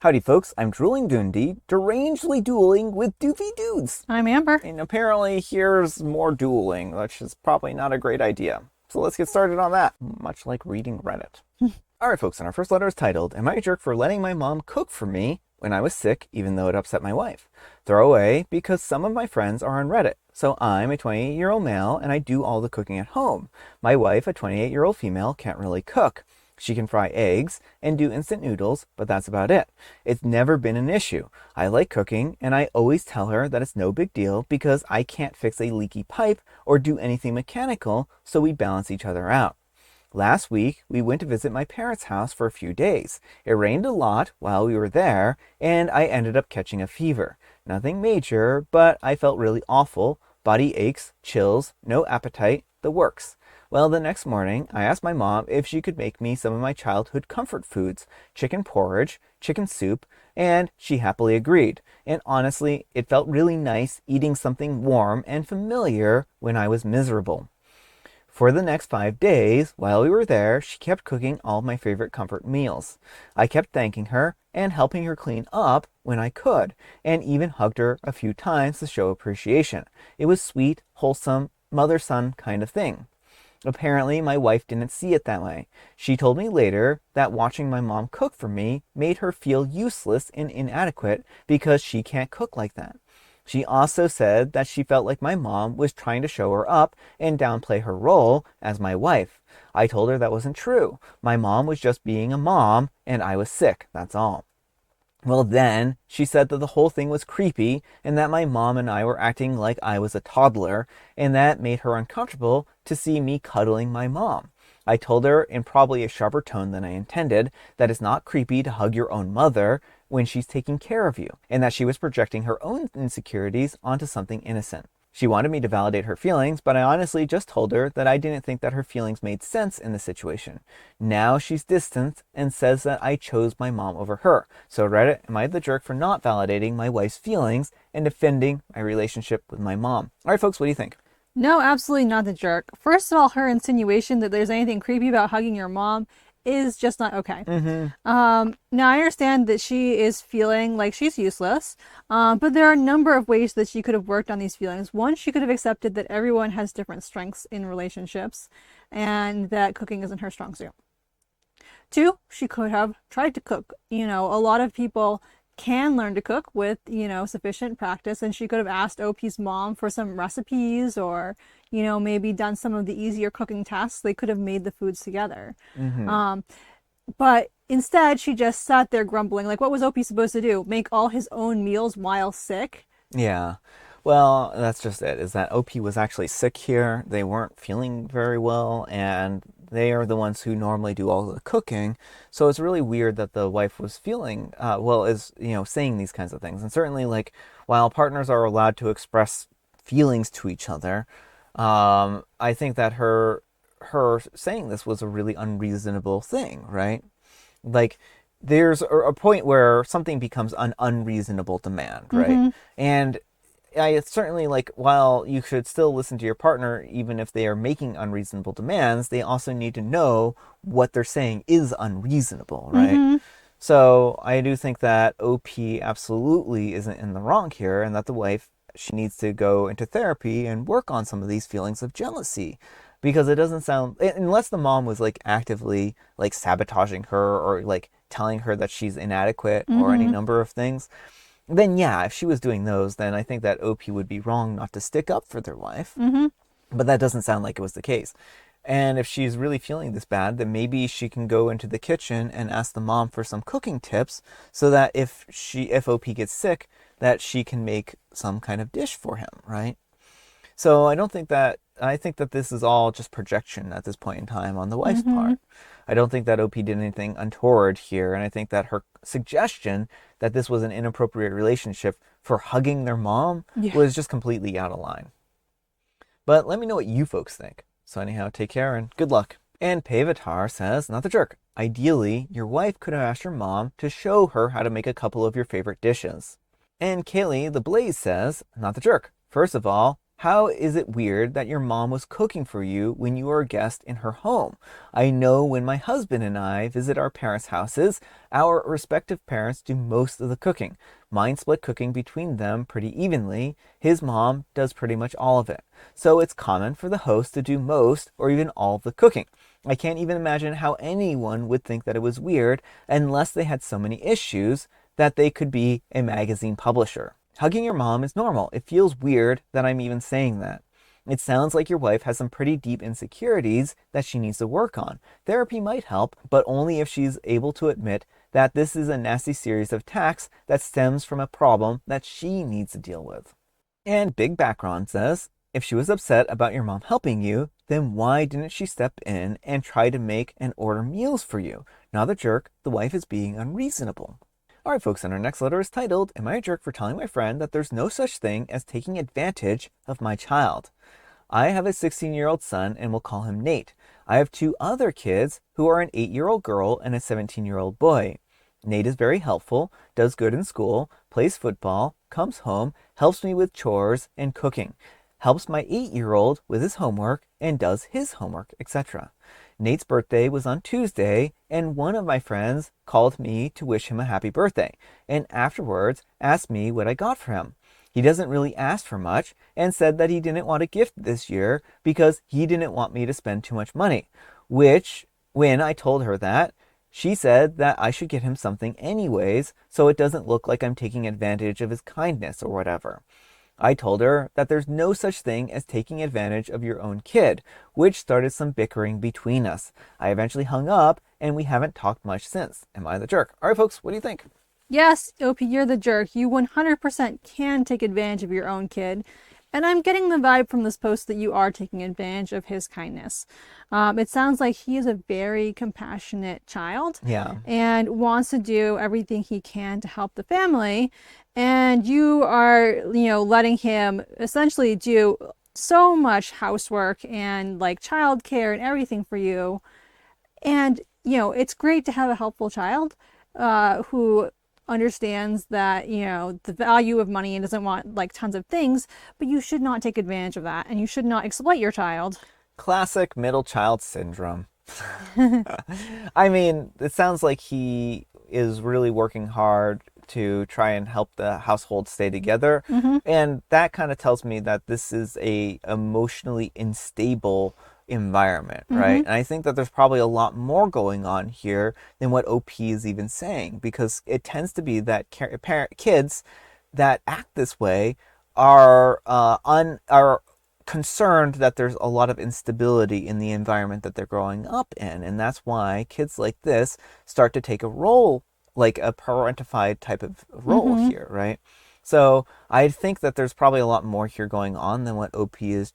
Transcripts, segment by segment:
Howdy folks, I'm Drooling Doondy, derangedly dueling with doofy dudes. I'm Amber. And apparently here's more dueling, which is probably not a great idea. So let's get started on that, much like reading Reddit. Alright folks, and our first letter is titled, Am I a jerk for letting my mom cook for me when I was sick, even though it upset my wife? Throwaway, because some of my friends are on Reddit. So I'm a 28-year-old male and I do all the cooking at home. My wife, a 28-year-old female, can't really cook. She can fry eggs and do instant noodles, but that's about it. It's never been an issue. I like cooking, and I always tell her that it's no big deal because I can't fix a leaky pipe or do anything mechanical, so we balance each other out. Last week, we went to visit my parents' house for a few days. It rained a lot while we were there, and I ended up catching a fever. Nothing major, but I felt really awful. Body aches, chills, no appetite, the works. Well, the next morning, I asked my mom if she could make me some of my childhood comfort foods, chicken porridge, chicken soup, and she happily agreed. And honestly, it felt really nice eating something warm and familiar when I was miserable. For the next 5 days, while we were there, she kept cooking all of my favorite comfort meals. I kept thanking her and helping her clean up when I could, and even hugged her a few times to show appreciation. It was sweet, wholesome, mother-son kind of thing. Apparently, my wife didn't see it that way. She told me later that watching my mom cook for me made her feel useless and inadequate because she can't cook like that. She also said that she felt like my mom was trying to show her up and downplay her role as my wife. I told her that wasn't true. My mom was just being a mom and I was sick, that's all. Well, then, she said that the whole thing was creepy and that my mom and I were acting like I was a toddler, and that made her uncomfortable to see me cuddling my mom. I told her, in probably a sharper tone than I intended, that it's not creepy to hug your own mother when she's taking care of you, and that she was projecting her own insecurities onto something innocent. She wanted me to validate her feelings, but I honestly just told her that I didn't think that her feelings made sense in the situation. Now she's distant and says that I chose my mom over her. So Reddit, am I the jerk for not validating my wife's feelings and defending my relationship with my mom? Alright folks, what do you think? No, absolutely not the jerk. First of all, her insinuation that there's anything creepy about hugging your mom is just not okay. Now, I understand that she is feeling like she's useless, but there are a number of ways that she could have worked on these feelings. One, she could have accepted that everyone has different strengths in relationships and that cooking isn't her strong suit. Two, she could have tried to cook. A lot of people can learn to cook with, sufficient practice, and she could have asked OP's mom for some recipes or, maybe done some of the easier cooking tasks. They could have made the foods together. But instead, she just sat there grumbling. Like, what was OP supposed to do? Make all his own meals while sick? Yeah. Well, that's just it, is that OP was actually sick here. They weren't feeling very well, and they are the ones who normally do all the cooking. So it's really weird that the wife was feeling, saying these kinds of things. And certainly, like, while partners are allowed to express feelings to each other, I think that her saying this was a really unreasonable thing, right? Like, there's a point where something becomes an unreasonable demand, right? And I certainly, like, while you should still listen to your partner, even if they are making unreasonable demands, they also need to know what they're saying is unreasonable, right? So I do think that OP absolutely isn't in the wrong here, and that the wife, she needs to go into therapy and work on some of these feelings of jealousy. Because it doesn't sound, unless the mom was like actively like sabotaging her or like telling her that she's inadequate or any number of things, then yeah, if she was doing those, then I think that OP would be wrong not to stick up for their wife. But that doesn't sound like it was the case. And if she's really feeling this bad, then maybe she can go into the kitchen and ask the mom for some cooking tips so that if OP gets sick, that she can make some kind of dish for him, right? So I think that this is all just projection at this point in time on the wife's part. I don't think that OP did anything untoward here, and I think that her suggestion that this was an inappropriate relationship for hugging their mom was just completely out of line. But let me know what you folks think. So anyhow, take care and good luck. And Pavatar says, not the jerk. Ideally, your wife could have asked your mom to show her how to make a couple of your favorite dishes. And Kaylee the Blaze says, not the jerk. First of all, How is it weird that your mom was cooking for you when you were a guest in her home? I know when my husband and I visit our parents' houses, our respective parents do most of the cooking. Mine split cooking between them pretty evenly. His mom does pretty much all of it. So it's common for the host to do most or even all of the cooking. I can't even imagine how anyone would think that it was weird unless they had so many issues that they could be a magazine publisher. Hugging your mom is normal. It feels weird that I'm even saying that. It sounds like your wife has some pretty deep insecurities that she needs to work on. Therapy might help, but only if she's able to admit that this is a nasty series of attacks that stems from a problem that she needs to deal with. And Big Background says, if she was upset about your mom helping you, then why didn't she step in and try to make and order meals for you? Not a jerk, the wife is being unreasonable. Alright folks, and our next letter is titled, Am I a Jerk for Telling My Friend That There's No Such Thing as Taking Advantage of My Child? I have a 16-year-old son and we'll call him Nate. I have 2 other kids who are an 8-year-old girl and a 17-year-old boy. Nate is very helpful, does good in school, plays football, comes home, helps me with chores and cooking, helps my 8-year-old with his homework and does his homework, etc. Nate's birthday was on Tuesday, and one of my friends called me to wish him a happy birthday, and afterwards asked me what I got for him. He doesn't really ask for much, and said that he didn't want a gift this year because he didn't want me to spend too much money, which, when I told her that, she said that I should get him something anyways, so it doesn't look like I'm taking advantage of his kindness or whatever. I told her that there's no such thing as taking advantage of your own kid, which started some bickering between us. I eventually hung up, and we haven't talked much since. Am I the jerk? All right, folks, what do you think? Yes, OP, you're the jerk. You 100% can take advantage of your own kid. And I'm getting the vibe from this post that you are taking advantage of his kindness. It sounds like he is a very compassionate child. Yeah. And wants to do everything he can to help the family. And you are, letting him essentially do so much housework and like childcare and everything for you. And, it's great to have a helpful child who understands that, the value of money and doesn't want like tons of things, but you should not take advantage of that and you should not exploit your child. Classic middle child syndrome. I mean, it sounds like he is really working hard to try and help the household stay together. Mm-hmm. And that kind of tells me that this is a emotionally unstable environment, right? And I think that there's probably a lot more going on here than what OP is even saying, because it tends to be that kids that act this way are concerned that there's a lot of instability in the environment that they're growing up in, and that's why kids like this start to take a role, like a parentified type of role here, right? So I think that there's probably a lot more here going on than what OP is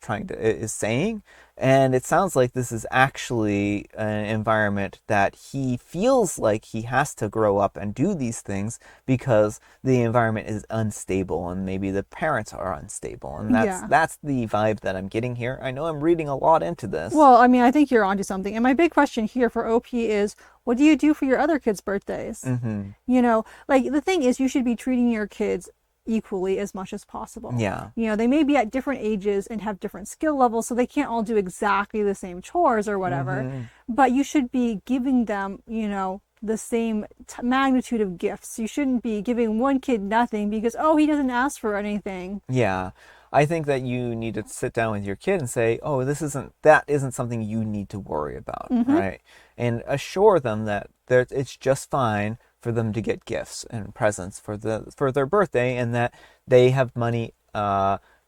saying, and it sounds like this is actually an environment that he feels like he has to grow up and do these things because the environment is unstable and maybe the parents are unstable, and that's the vibe that I'm getting here. I know I'm reading a lot into this. Well, I mean, I think you're onto something. And my big question here for OP is, what do you do for your other kids' birthdays? Like the thing is, you should be treating your kids equally as much as possible. Yeah. They may be at different ages and have different skill levels, so they can't all do exactly the same chores or whatever. But you should be giving them, the same magnitude of gifts. You shouldn't be giving one kid nothing because, he doesn't ask for anything. Yeah. I think that you need to sit down with your kid and say, that isn't something you need to worry about, right? And assure them that it's just fine for them to get gifts and presents for their birthday, and that they have money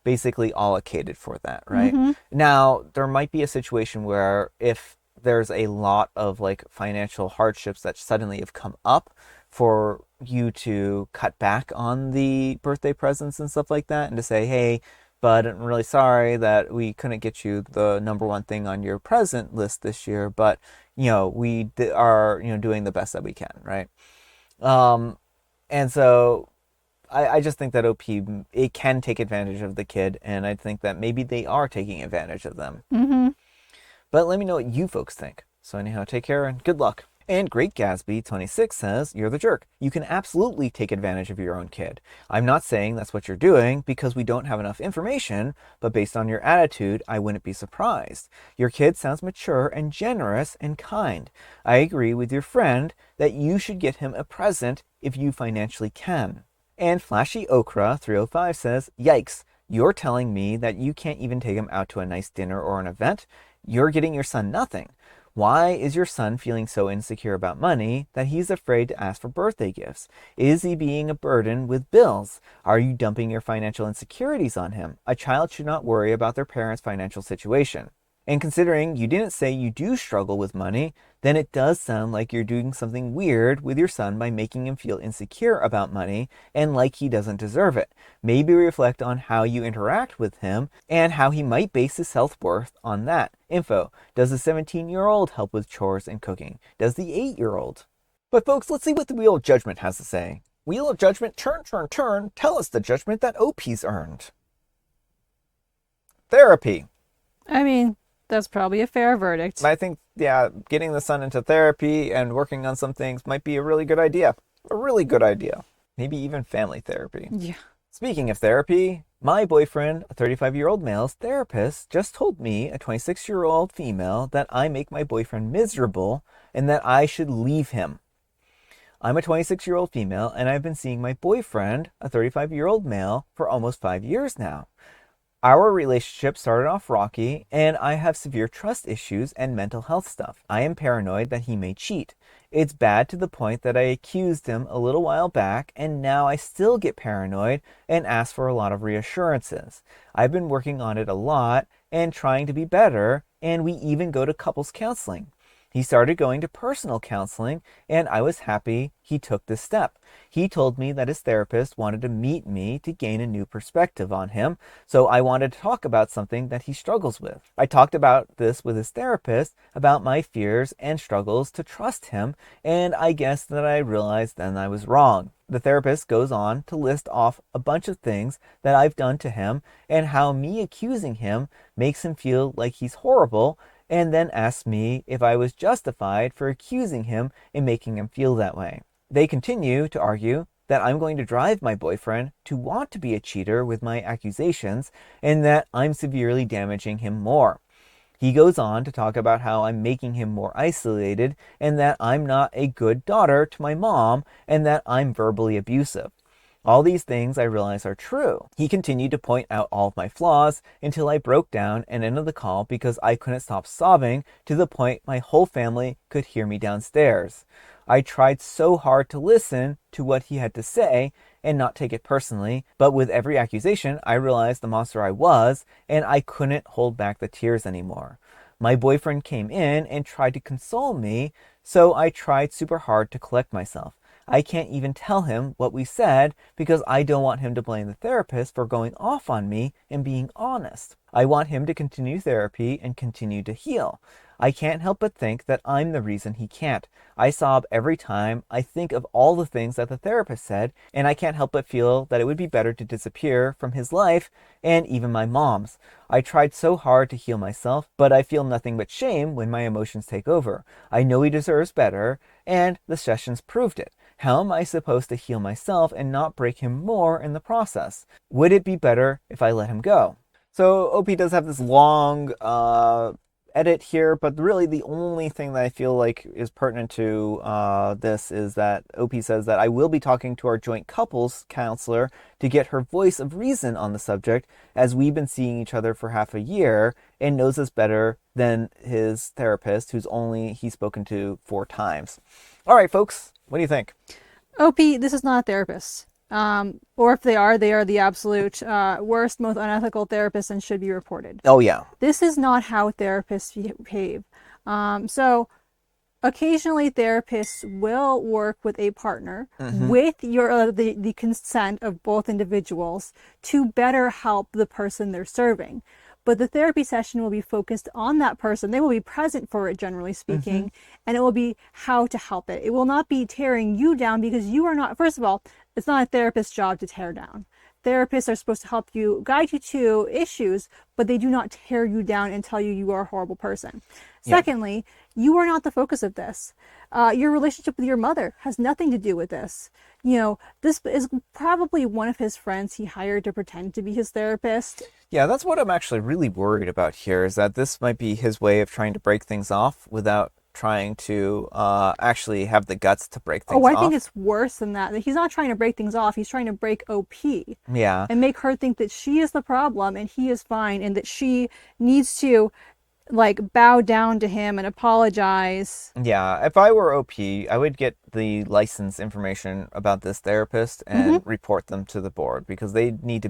basically allocated for that, right? Now, there might be a situation where if there's a lot of like financial hardships that suddenly have come up for you to cut back on the birthday presents and stuff like that, and to say, hey, but I'm really sorry that we couldn't get you the number one thing on your present list this year, but we are doing the best that we can, right? And so I just think that it can take advantage of the kid, and I think that maybe they are taking advantage of them. But let me know what you folks think. So anyhow, take care and good luck. And Great Gatsby 26 says, you're the jerk. You can absolutely take advantage of your own kid. I'm not saying that's what you're doing because we don't have enough information, but based on your attitude, I wouldn't be surprised. Your kid sounds mature and generous and kind. I agree with your friend that you should get him a present if you financially can. And Flashy Okra 305 says, yikes, you're telling me that you can't even take him out to a nice dinner or an event? You're getting your son nothing. Why is your son feeling so insecure about money that he's afraid to ask for birthday gifts? Is he being a burden with bills? Are you dumping your financial insecurities on him? A child should not worry about their parents' financial situation. And considering you didn't say you do struggle with money, then it does sound like you're doing something weird with your son by making him feel insecure about money and like he doesn't deserve it. Maybe reflect on how you interact with him and how he might base his self-worth on that. Info. Does the 17-year-old help with chores and cooking? Does the 8-year-old? But folks, let's see what the Wheel of Judgment has to say. Wheel of Judgment, turn, turn, turn. Tell us the judgment that OP's earned. Therapy. I mean, that's probably a fair verdict. I think, yeah, getting the son into therapy and working on some things might be a really good idea. A really good idea. Maybe even family therapy. Yeah. Speaking of therapy, my boyfriend, a 35-year-old male's therapist, just told me, a 26-year-old female, that I make my boyfriend miserable and that I should leave him. I'm a 26-year-old female and I've been seeing my boyfriend, a 35-year-old male, for almost 5 years now. Our relationship started off rocky, and I have severe trust issues and mental health stuff. I am paranoid that he may cheat. It's bad to the point that I accused him a little while back, and now I still get paranoid and ask for a lot of reassurances. I've been working on it a lot and trying to be better, and we even go to couples counseling. He started going to personal counseling, and I was happy he took this step. He told me that his therapist wanted to meet me to gain a new perspective on him, so I wanted to talk about something that he struggles with. I talked about this with his therapist, about my fears and struggles to trust him, and I guess that I realized then I was wrong. The therapist goes on to list off a bunch of things that I've done to him and how me accusing him makes him feel like he's horrible, and then asked me if I was justified for accusing him and making him feel that way. They continue to argue that I'm going to drive my boyfriend to want to be a cheater with my accusations and that I'm severely damaging him more. He goes on to talk about how I'm making him more isolated and that I'm not a good daughter to my mom and that I'm verbally abusive. All these things I realize are true. He continued to point out all of my flaws until I broke down and ended the call because I couldn't stop sobbing to the point my whole family could hear me downstairs. I tried so hard to listen to what he had to say and not take it personally, but with every accusation, I realized the monster I was, and I couldn't hold back the tears anymore. My boyfriend came in and tried to console me, so I tried super hard to collect myself. I can't even tell him what we said because I don't want him to blame the therapist for going off on me and being honest. I want him to continue therapy and continue to heal. I can't help but think that I'm the reason he can't. I sob every time I think of all the things that the therapist said, and I can't help but feel that it would be better to disappear from his life and even my mom's. I tried so hard to heal myself, but I feel nothing but shame when my emotions take over. I know he deserves better, and the sessions proved it. How am I supposed to heal myself and not break him more in the process? Would it be better if I let him go? So OP does have this long edit here, but really the only thing that I feel like is pertinent to this is that OP says that I will be talking to our joint couples counselor to get her voice of reason on the subject, as we've been seeing each other for half a year and knows us better than his therapist, who's only he's spoken to 4 times. All right, folks, what do you think? OP, this is not a therapist. Or if they are the absolute worst, most unethical therapists and should be reported. Oh, yeah. This is not how therapists behave. So occasionally therapists will work with a partner with the consent of both individuals to better help the person they're serving. But the therapy session will be focused on that person. They will be present for it, generally speaking, and it will be how to help it. It will not be tearing you down because you are not, first of all, it's not a therapist's job to tear down. Therapists are supposed to help you, guide you to issues, but they do not tear you down and tell you you are a horrible person. Yeah. Secondly, You are not the focus of this. Your relationship with your mother has nothing to do with this. You know, this is probably one of his friends he hired to pretend to be his therapist. Yeah, that's what I'm actually really worried about here, is that this might be his way of trying to break things off without trying to actually have the guts to break Oh, things I think off. it's worse than that. He's not trying to break things off. He's trying to break OP Yeah. and make her think that she is the problem and he is fine and that she needs to like bow down to him and apologize. Yeah, if I were OP, I would get the license information about this therapist Mm-hmm. and report them to the board, because they need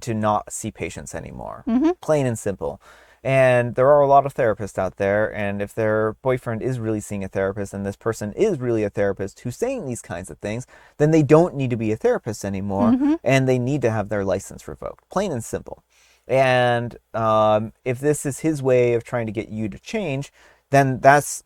to not see patients anymore. Mm-hmm. Plain and simple. And there are a lot of therapists out there, and if their boyfriend is really seeing a therapist and this person is really a therapist who's saying these kinds of things, then they don't need to be a therapist anymore, Mm-hmm. and they need to have their license revoked. Plain and simple. And if this is his way of trying to get you to change, then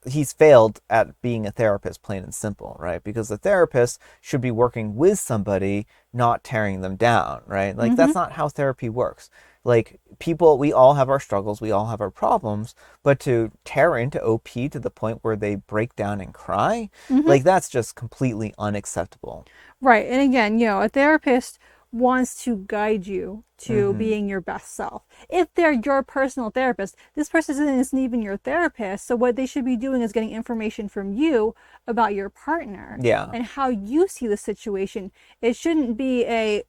he's failed at being a therapist, plain and simple, right? Because the therapist should be working with somebody, not tearing them down, right? Like, Mm-hmm. that's not how therapy works. Like, people, we all have our struggles, we all have our problems, but to tear into OP to the point where they break down and cry, Mm-hmm. like, that's just completely unacceptable. Right. And again, a therapist wants to guide you to being your best self. If they're your personal therapist, this person isn't even your therapist. So what they should be doing is getting information from you about your partner Yeah. and how you see the situation. It shouldn't be a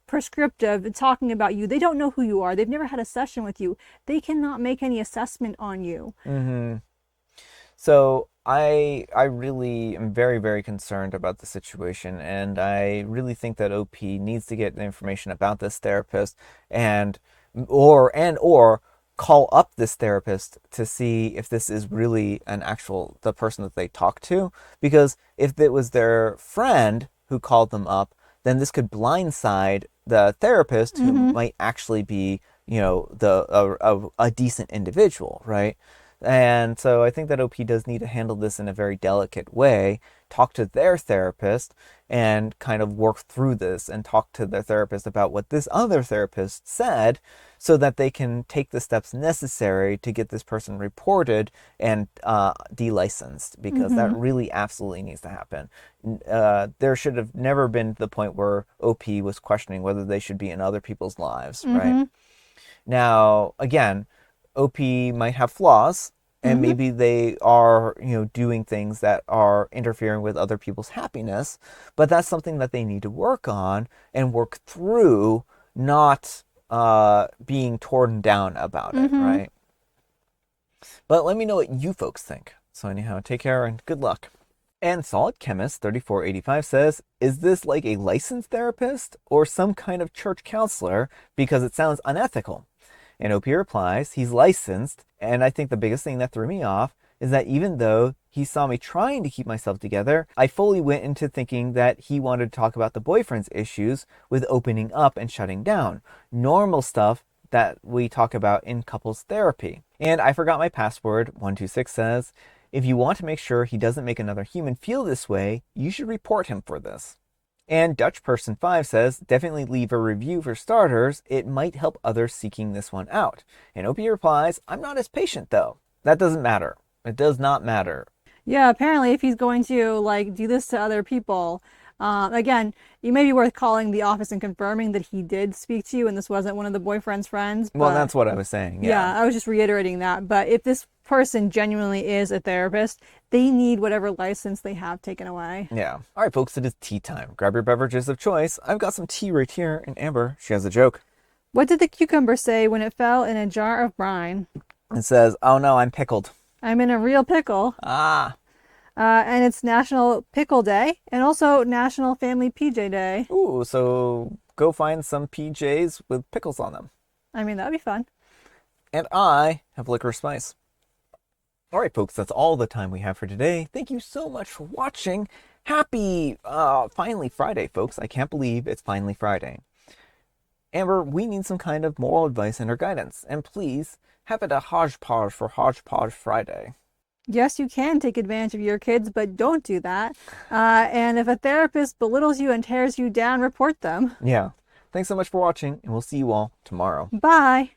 prescriptive talking about you. They don't know who you are. They've never had a session with you. They cannot make any assessment on you. So I really am very, very concerned about the situation, and I really think that OP needs to get the information about this therapist, and or call up this therapist to see if this is really the person that they talk to. Because if it was their friend who called them up, then this could blindside the therapist, who Mm-hmm. might actually be, a decent individual, right? And so I think that OP does need to handle this in a very delicate way, talk to their therapist and kind of work through this, and talk to their therapist about what this other therapist said, so that they can take the steps necessary to get this person reported and delicensed, because that Mm-hmm. really absolutely needs to happen. There should have never been to the point where OP was questioning whether they should be in other people's lives, right? Mm-hmm. Now, again, OP might have flaws, and Mm-hmm. maybe they are, doing things that are interfering with other people's happiness, but that's something that they need to work on and work through, not being torn down about it, Mm-hmm. right? But let me know what you folks think. So anyhow, take care and good luck. And Solid Chemist 3485 says, is this like a licensed therapist or some kind of church counselor, because it sounds unethical? And OP replies, he's licensed, and I think the biggest thing that threw me off is that even though he saw me trying to keep myself together, I fully went into thinking that he wanted to talk about the boyfriend's issues with opening up and shutting down. Normal stuff that we talk about in couples therapy. And I forgot my password. 126 says, if you want to make sure he doesn't make another human feel this way, you should report him for this. And Dutch Person 5 says, definitely leave a review for starters. It might help others seeking this one out. And Opie replies, I'm not as patient though. That doesn't matter. It does not matter. Yeah, apparently, if he's going to like do this to other people, again, it may be worth calling the office and confirming that he did speak to you and this wasn't one of the boyfriend's friends. Well, But that's what I was saying. Yeah. yeah, I was just reiterating that. But if this person genuinely is a therapist, they need whatever license they have taken away. Yeah. All right, folks, it is tea time. Grab your beverages of choice. I've got some tea right here. And Amber, she has a joke. What did the cucumber say when it fell in a jar of brine? It says, oh no, I'm pickled. I'm in a real pickle. Ah. And it's National Pickle Day and also National Family PJ Day. Ooh, so go find some PJs with pickles on them. I mean, that'd be fun. And I have licorice spice. All right, folks, that's all the time we have for today. Thank you so much for watching. Happy, finally Friday, folks. I can't believe it's finally Friday. Amber, we need some kind of moral advice and or guidance. And please, have it a hodgepodge for Hodgepodge Friday. Yes, you can take advantage of your kids, but don't do that. And if a therapist belittles you and tears you down, report them. Yeah. Thanks so much for watching, and we'll see you all tomorrow. Bye.